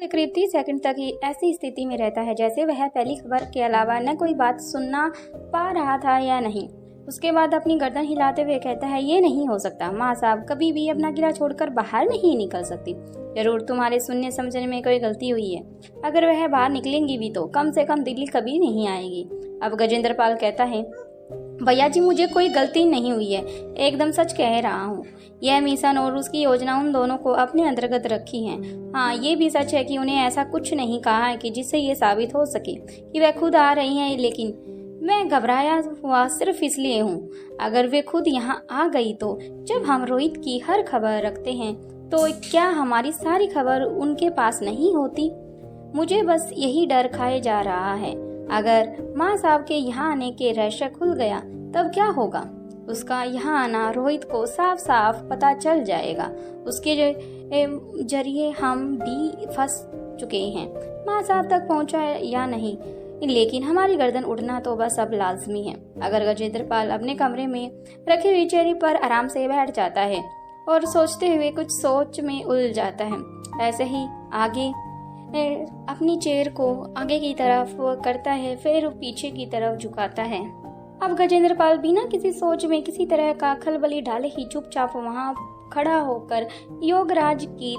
कृति second तक ही ऐसी स्थिति में रहता है जैसे वह पहली खबर के अलावा न कोई बात सुनना पा रहा था या नहीं। उसके बाद अपनी गर्दन हिलाते हुए कहता है, ये नहीं हो सकता। माँ साहब कभी भी अपना किला छोड़कर बाहर नहीं निकल सकती। जरूर तुम्हारे सुनने समझने में कोई गलती हुई है। अगर वह बाहर निकलेंगी भी तो कम से कम दिल्ली कभी नहीं आएगी। अब गजेंद्र पाल कहता है, भैया जी मुझे कोई गलती नहीं हुई है, एकदम सच कह रहा हूँ। यह मिशन और उसकी योजना उन दोनों को अपने अंतर्गत रखी है। हाँ, ये भी सच है कि उन्हें ऐसा कुछ नहीं कहा है कि जिससे ये साबित हो सके कि वह खुद आ रही हैं, लेकिन मैं घबराया हुआ सिर्फ इसलिए हूँ। अगर वे खुद यहाँ आ गई तो जब हम रोहित की हर खबर रखते हैं तो क्या हमारी सारी खबर उनके पास नहीं होती? मुझे बस यही डर खाए जा रहा है। अगर माँ साहब के यहाँ आने के रहस्य खुल गया तब क्या होगा? उसका यहाँ आना रोहित को साफ साफ पता चल जाएगा। उसके जरिए हम भी फंस चुके हैं। माँ साहब तक पहुँचा या नहीं, लेकिन हमारी गर्दन उड़ना तो बस अब लाजमी है। अगर गजेंद्र पाल अपने कमरे में रखी हुई चेयरी पर आराम से बैठ जाता है और सोचते हुए कुछ सोच में उलझ जाता है, ऐसे ही आगे अपनी चेयर को आगे की तरफ करता है, फिर पीछे की तरफ झुकाता है। अब गजेंद्र पाल बिना किसी सोच में किसी तरह का खलबली डाले ही चुपचाप वहां खड़ा होकर योगराज की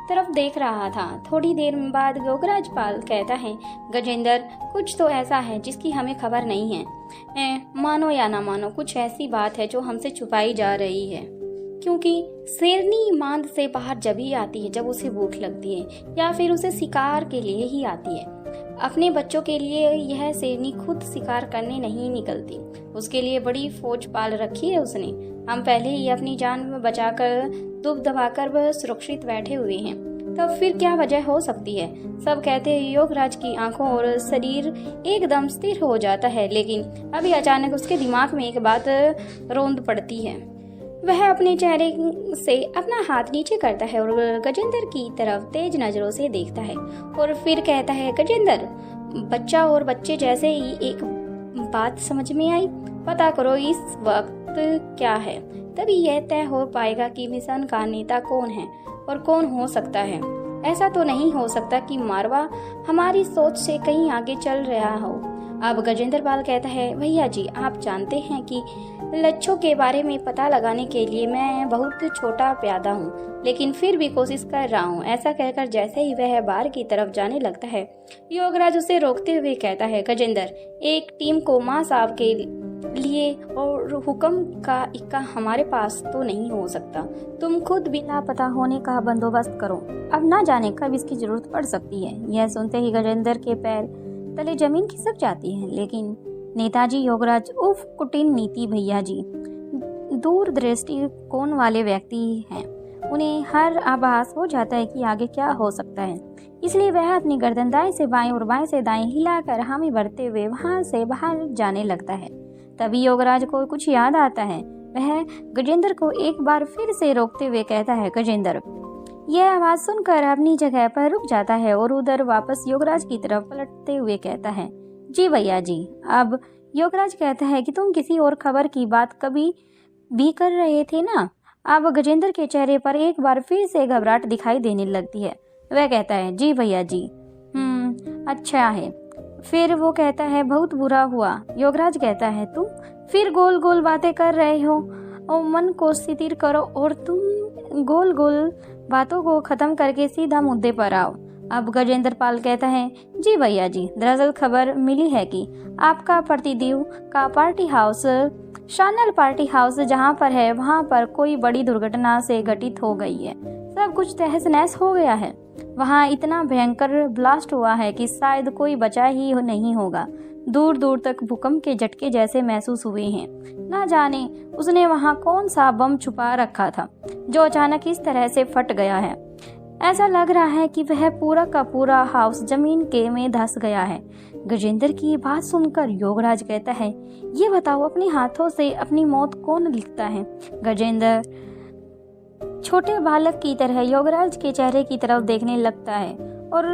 तरफ देख रहा था। थोड़ी देर बाद योगराज पाल कहता है, गजेंद्र कुछ तो ऐसा है जिसकी हमें खबर नहीं है। मानो या ना मानो कुछ ऐसी बात है जो हमसे छुपाई जा रही है। क्योंकि शेरनी मांद से बाहर जब ही आती है जब उसे भूख लगती है या फिर उसे शिकार के लिए ही आती है। अपने बच्चों के लिए यह शेरनी खुद शिकार करने नहीं निकलती। उसके लिए बड़ी फौज पाल रखी है उसने। हम पहले ही अपनी जान बचाकर दुब दबाकर वह सुरक्षित बैठे हुए हैं, तब फिर क्या वजह हो सकती है? सब कहते हैं। योगराज की आंखों और शरीर एकदम स्थिर हो जाता है, लेकिन अभी अचानक उसके दिमाग में एक बात रौंद पड़ती है। वह अपने चेहरे से अपना हाथ नीचे करता है और गजेंद्र की तरफ तेज नजरों से देखता है और फिर कहता है, गजेंद्र बच्चा और बच्चे जैसे ही एक बात समझ में आई। पता करो इस वक्त क्या है, तभी यह तय हो पाएगा कि मिशन का नेता कौन है और कौन हो सकता है। ऐसा तो नहीं हो सकता कि मारवा हमारी सोच से कहीं आगे चल रहा हो। अब गजेंद्र पाल कहता है, भैया जी आप जानते हैं कि लच्छों के बारे में पता लगाने के लिए मैं बहुत छोटा प्यादा हूँ, लेकिन फिर भी कोशिश कर रहा हूँ। ऐसा कहकर जैसे ही वह बाहर की तरफ जाने लगता है, योगराज उसे रोकते हुए कहता है, गजेंद्र एक टीम को माँ साहब के लिए और हुक्म का इक्का हमारे पास तो नहीं हो सकता। तुम खुद भी लापता होने का बंदोबस्त करो। अब ना जाने कब इसकी जरूरत पड़ सकती है। यह सुनते ही गजेंद्र के पैर तले जमीन खिसक जाती है, लेकिन नेताजी योगराज उफ कुटिल नीति भैया जी दूरदृष्टि कोण वाले व्यक्ति हैं। उन्हें हर आभास हो जाता है कि आगे क्या हो सकता है, इसलिए वह अपनी गर्दन दाएं से बाएं और बाएं से दाएं हिलाकर हामी भरते हुए वहां से बाहर जाने लगता है। तभी योगराज को कुछ याद आता है। वह गजेंद्र को एक बार फिर से रोकते हुए कहता है, गजेंद्र। यह आवाज सुनकर अपनी जगह पर रुक जाता है और उधर वापस योगराज की तरफ पलटते हुए कहता है, जी भैया जी। अब योगराज कहता है कि तुम किसी और खबर की बात कभी भी कर रहे थे ना। अब गजेंद्र के चेहरे पर एक बार फिर से घबराहट दिखाई देने लगती है। वह कहता है, जी भैया जी। अच्छा है। फिर वो कहता है, बहुत बुरा हुआ। योगराज कहता है, तुम फिर गोल गोल बातें कर रहे हो और मन को स्थिर करो और तुम गोल गोल बातों को खत्म करके सीधा मुद्दे पर आओ। अब गजेंद्र पाल कहता है, जी भैया जी। दरअसल खबर मिली है कि आपका प्रतिदेव का पार्टी हाउस शानल पार्टी हाउस जहां पर है वहां पर कोई बड़ी दुर्घटना से घटित हो गई है। सब कुछ तहस नहस हो गया है। वहां इतना भयंकर ब्लास्ट हुआ है कि शायद कोई बचा ही नहीं होगा। दूर दूर तक भूकंप के झटके जैसे महसूस हुए हैं। ना जाने उसने वहां कौन सा बम छुपा रखा था जो अचानक इस तरह से फट गया है। ऐसा लग रहा है कि वह पूरा का पूरा हाउस जमीन के में धंस गया है। गजेंद्र की बात सुनकर योगराज कहता है, ये बताओ अपने हाथों से अपनी मौत कौन लिखता है? गजेंद्र छोटे बालक की तरह योगराज के चेहरे की तरफ देखने लगता है और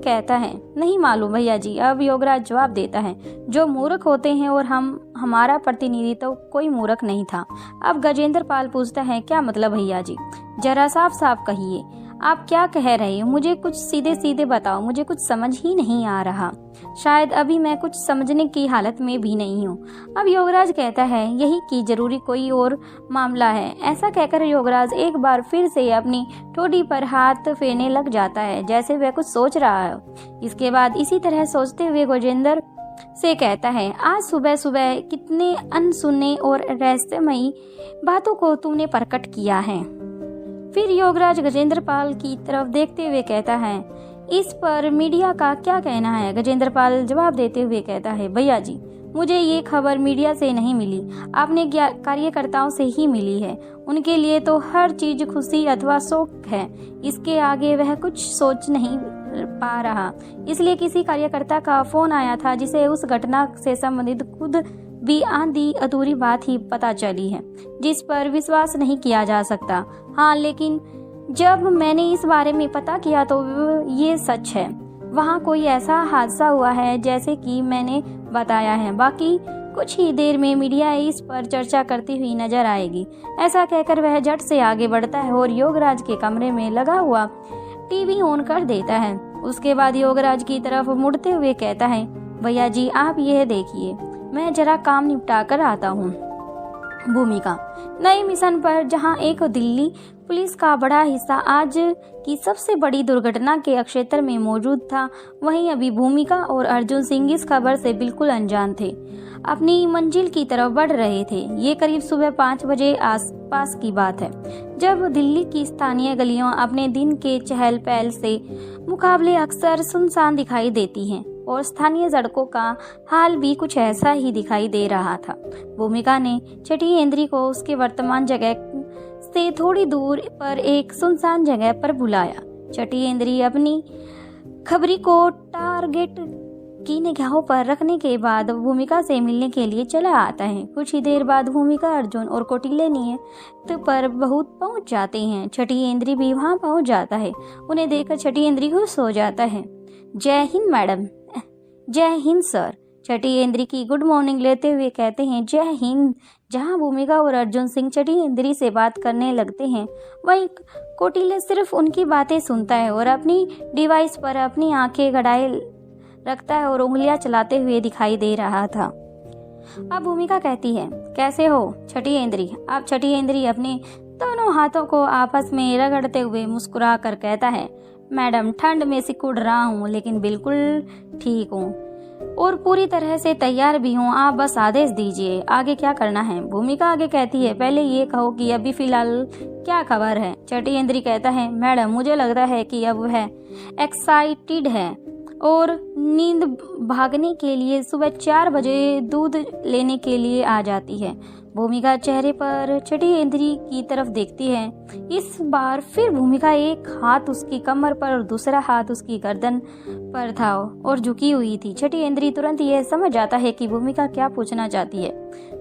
कहता है, नहीं मालूम भैया जी। अब योगराज जवाब देता है, जो मूर्ख होते हैं और हमारा प्रतिनिधित्व तो कोई मूर्ख नहीं था। अब गजेंद्र पाल पूछता है, क्या मतलब भैया जी? जरा साफ साफ कहिए। आप क्या कह रहे हो? मुझे कुछ सीधे सीधे बताओ, मुझे कुछ समझ ही नहीं आ रहा। शायद अभी मैं कुछ समझने की हालत में भी नहीं हूँ। अब योगराज कहता है, यही कि जरूरी कोई और मामला है। ऐसा कहकर योगराज एक बार फिर से अपनी ठोड़ी पर हाथ फेरने लग जाता है, जैसे वह कुछ सोच रहा है। इसके बाद इसी तरह सोचते हुए गजेंद्र से कहता है, आज सुबह सुबह कितने अनसुने और रहस्यमयी बातों को तुमने प्रकट किया है। फिर योगराज गजेंद्र पाल की तरफ देखते हुए कहता है, इस पर मीडिया का क्या कहना है? गजेंद्र पाल जवाब देते हुए कहता है, भैया जी, मुझे ये खबर मीडिया से नहीं मिली, अपने कार्यकर्ताओं से ही मिली है। उनके लिए तो हर चीज खुशी अथवा शोक है, इसके आगे वह कुछ सोच नहीं पा रहा। इसलिए किसी कार्यकर्ता का फोन आया था, जिसे उस घटना से संबंधित खुद भी आधी अधूरी बात ही पता चली है, जिस पर विश्वास नहीं किया जा सकता। हाँ, लेकिन जब मैंने इस बारे में पता किया तो ये सच है। वहाँ कोई ऐसा हादसा हुआ है जैसे कि मैंने बताया है। बाकी कुछ ही देर में मीडिया इस पर चर्चा करती हुई नजर आएगी। ऐसा कहकर वह झट से आगे बढ़ता है और योगराज के कमरे में लगा हुआ टीवी ऑन कर देता है। उसके बाद योगराज की तरफ मुड़ते हुए कहता है, भैया जी, आप यह देखिए, मैं जरा काम निपटा कर आता हूँ। भूमिका नए मिशन पर जहां एक दिल्ली पुलिस का बड़ा हिस्सा आज की सबसे बड़ी दुर्घटना के क्षेत्र में मौजूद था, वहीं अभी भूमिका और अर्जुन सिंह इस खबर से बिल्कुल अनजान थे। अपनी मंजिल की तरफ बढ़ रहे थे। ये करीब सुबह 5 बजे आसपास की बात है, जब दिल्ली की स्थानीय गलियां अपने दिन के चहल पहल से मुकाबले अक्सर सुनसान दिखाई देती हैं और स्थानीय सड़कों का हाल भी कुछ ऐसा ही दिखाई दे रहा था। भूमिका ने छठी इंद्री को उसके वर्तमान जगह से थोड़ी दूर पर एक सुनसान जगह पर बुलाया। छठी इंद्री अपनी खबरी को टारगेट की निगाहों पर रखने के बाद भूमिका से मिलने के लिए चला आता है। कुछ ही देर बाद भूमिका अर्जुन और कौटिल्य नियत पर बहुत पहुंच जाते हैं। छठी इंद्री भी वहां पहुंच जाता है। उन्हें देखकर छठी इंद्री खुश हो जाता है। जय हिंद मैडम। जय हिंद सर। छठी इंद्री की गुड मॉर्निंग लेते हुए कहते हैं, जय हिंद। जहां भूमिका और अर्जुन सिंह छठी इंद्री से बात करने लगते हैं, वहीं कौटिल्य सिर्फ उनकी बातें सुनता है और अपनी डिवाइस पर अपनी आंखें गड़ाए रखता है और उंगलियां चलाते हुए दिखाई दे रहा था। अब भूमिका कहती है, कैसे हो छठी इंद्री? अब छठी इंद्री अपने दोनों हाथों को आपस में रगड़ते हुए मुस्कुरा कर कहता है, मैडम, ठंड में सिकुड़ रहा हूँ, लेकिन बिल्कुल ठीक हूँ और पूरी तरह से तैयार भी हूँ। आप बस आदेश दीजिए, आगे क्या करना है? भूमिका आगे कहती है, पहले ये कहो कि अभी फिलहाल क्या खबर है? छठी इंद्री कहता है, मैडम, मुझे लगता है कि अब वह एक्साइटेड है और नींद भागने के लिए सुबह 4 बजे दूध लेने के लिए आ जाती है। भूमिका चेहरे पर छठी इंद्री की तरफ देखती है। इस बार फिर भूमिका एक हाथ उसकी कमर पर और दूसरा हाथ उसकी गर्दन पर था और झुकी हुई थी। छठी इंद्री तुरंत यह समझ जाता है कि भूमिका क्या पूछना चाहती है।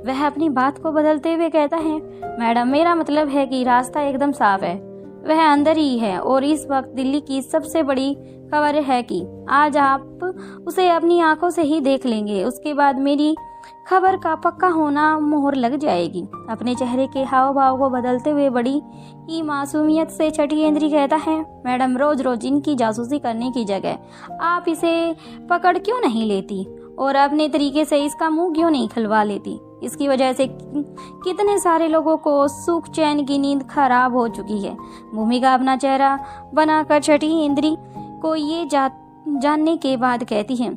वह अपनी बात को बदलते हुए कहता है, मैडम, मेरा मतलब है कि रास्ता एकदम साफ है, वह अंदर ही है और इस वक्त दिल्ली की सबसे बड़ी खबर है कि आज आप उसे अपनी आंखों से ही देख लेंगे। उसके बाद मेरी खबर का पक्का होना मोहर लग जाएगी। अपने चेहरे के हाव भाव को बदलते हुए बड़ी ही मासूमियत से छठी इंद्री कहता है, मैडम, रोज रोज इनकी जासूसी करने की जगह आप इसे पकड़ क्यों नहीं लेती और अपने तरीके से इसका मुंह क्यों नहीं खुलवा लेती? इसकी वजह से कितने सारे लोगों को सुख चैन की नींद खराब हो चुकी है। भूमिका अपना चेहरा बनाकर छठी इंद्री को ये जानने के बाद कहती है,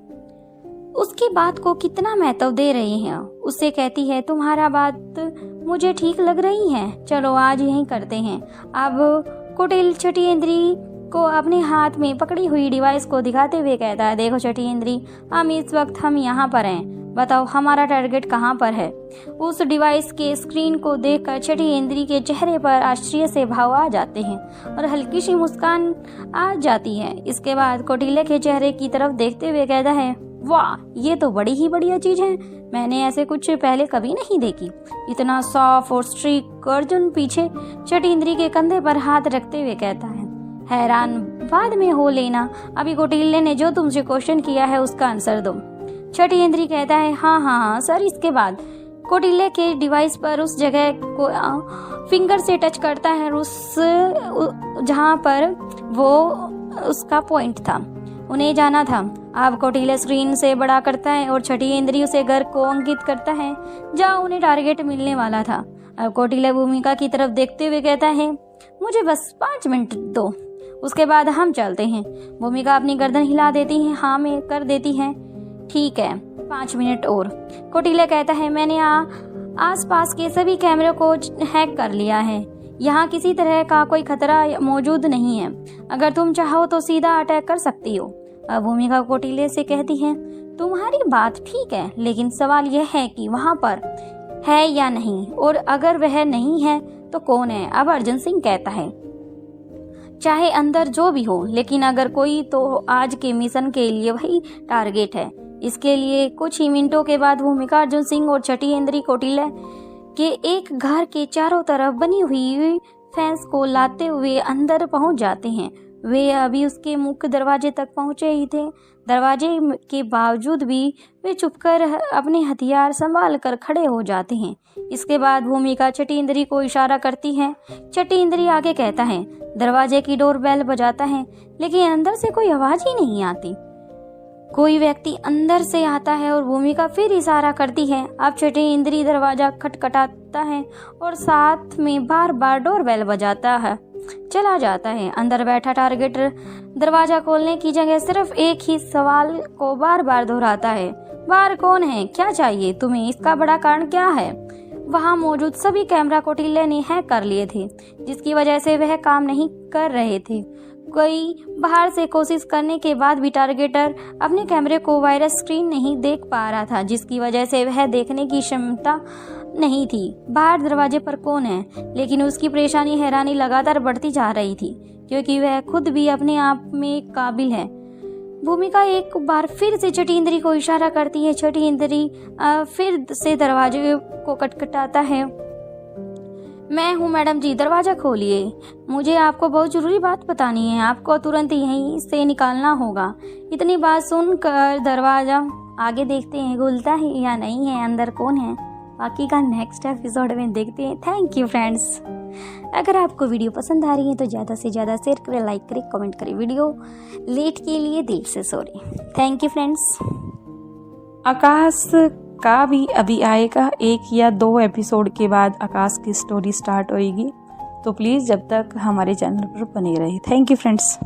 उसकी बात को कितना महत्व दे रही हैं? उससे कहती है, तुम्हारा बात मुझे ठीक लग रही है, चलो आज यही करते हैं। अब कौटिल्य छठी इंद्री को अपने हाथ में पकड़ी हुई डिवाइस को दिखाते हुए कहता है, देखो छठी इंद्री, हम यहाँ पर हैं, बताओ हमारा टारगेट कहाँ पर है? उस डिवाइस के स्क्रीन को देखकर छठी इंद्री के चेहरे पर आश्चर्य से भाव आ जाते हैं और हल्की सी मुस्कान आ जाती है। इसके बाद कौटिल्य के चेहरे की तरफ देखते हुए कहता है, वाह, ये तो बड़ी ही बढ़िया चीज है, मैंने ऐसे कुछ पहले कभी नहीं देखी। इतना सॉफ्ट और स्ट्रिक्ट। अर्जुन पीछे छठी इंद्री के कंधे पर हाथ रखते हुए कहता है, हैरान बाद में हो लेना, अभी कौटिल्य ने जो तुमसे क्वेश्चन किया है उसका आंसर दो। छठी इंद्री कहता है, हाँ सर। इसके बाद कौटिल्य के डिवाइस पर उस जगह को फिंगर से टच करता है, उस जहाँ पर वो उसका पॉइंट था, उन्हें जाना था। अब कौटिल्य स्क्रीन से बड़ा करता है और छठी इंद्री उसे घर को अंकित करता है जहाँ उन्हें टारगेट मिलने वाला था। अब कौटिल्य भूमिका की तरफ देखते हुए कहता है, मुझे बस 5 मिनट दो, उसके बाद हम चलते हैं। भूमिका अपनी गर्दन हिला देती है, हाँ में कर देती है। ठीक है, 5 मिनट और। कौटिल्य कहता है, मैंने आसपास के सभी कैमरे को हैक कर लिया है, यहाँ किसी तरह का कोई खतरा मौजूद नहीं है, अगर तुम चाहो तो सीधा अटैक कर सकती हो। अब भूमिका कौटिल्य से कहती है, तुम्हारी बात ठीक है, लेकिन सवाल यह है कि वहाँ पर है या नहीं, और अगर वह नहीं है तो कौन है। अब अर्जुन सिंह कहता है, चाहे अंदर जो भी हो, लेकिन अगर कोई तो आज के मिशन के लिए वही टारगेट है। इसके लिए कुछ ही मिनटों के बाद भूमिका अर्जुन सिंह और छठी इंद्री कौटिल्य के एक घर के चारों तरफ बनी हुई फेंस को लाते हुए अंदर पहुंच जाते हैं। वे अभी उसके मुख्य दरवाजे तक पहुंचे ही थे। दरवाजे के बावजूद भी वे चुपकर अपने हथियार संभाल कर खड़े हो जाते हैं। इसके बाद भूमिका छठी इंद्री को इशारा करती है। छठी इंद्री आगे कहता है, दरवाजे की डोर बेल बजाता है, लेकिन अंदर से कोई आवाज ही नहीं आती। कोई व्यक्ति अंदर से आता है और भूमिका फिर इशारा करती है। अब छठी इंद्री दरवाजा खटखटाता है और साथ में बार बार डोर बेल बजाता है चला जाता है। अंदर बैठा टारगेट दरवाजा खोलने की जगह सिर्फ एक ही सवाल को बार बार दोहराता है, बाहर कौन है, क्या चाहिए तुम्हें, इसका बड़ा कारण क्या है। वहां मौजूद सभी कैमरा कौटिल्य ने हैक कर लिए थे, जिसकी वजह से वह काम नहीं कर रहे थे। कोई बाहर से कोशिश करने के बाद भी टारगेटर अपने कैमरे को वायरस स्क्रीन नहीं देख पा रहा था, जिसकी वजह से वह देखने की क्षमता नहीं थी बाहर दरवाजे पर कौन है। लेकिन उसकी परेशानी हैरानी लगातार बढ़ती जा रही थी, क्योंकि वह खुद भी अपने आप में काबिल है। भूमिका एक बार फिर से छठी इंद्री को इशारा करती है। छठी इंद्री फिर से दरवाजे को खटखटाता है। मैं हूँ मैडम जी, दरवाजा खोलिए, मुझे आपको बहुत जरूरी बात बतानी है, आपको तुरंत यहीं से निकालना होगा। इतनी बात सुनकर दरवाजा आगे देखते हैं खुलता है या नहीं है, अंदर कौन है, बाकी का नेक्स्ट एपिसोड में देखते हैं। Thank you friends. अगर आपको वीडियो पसंद आ रही है तो ज़्यादा से ज़्यादा शेयर करें, लाइक करें, कमेंट करें। वीडियो लेट के लिए दिल से sorry. Thank you friends. Akash का भी अभी आएगा, 1 या 2 एपिसोड के बाद आकाश की स्टोरी स्टार्ट होएगी, तो प्लीज़ जब तक हमारे चैनल पर बने रहे। Thank you friends.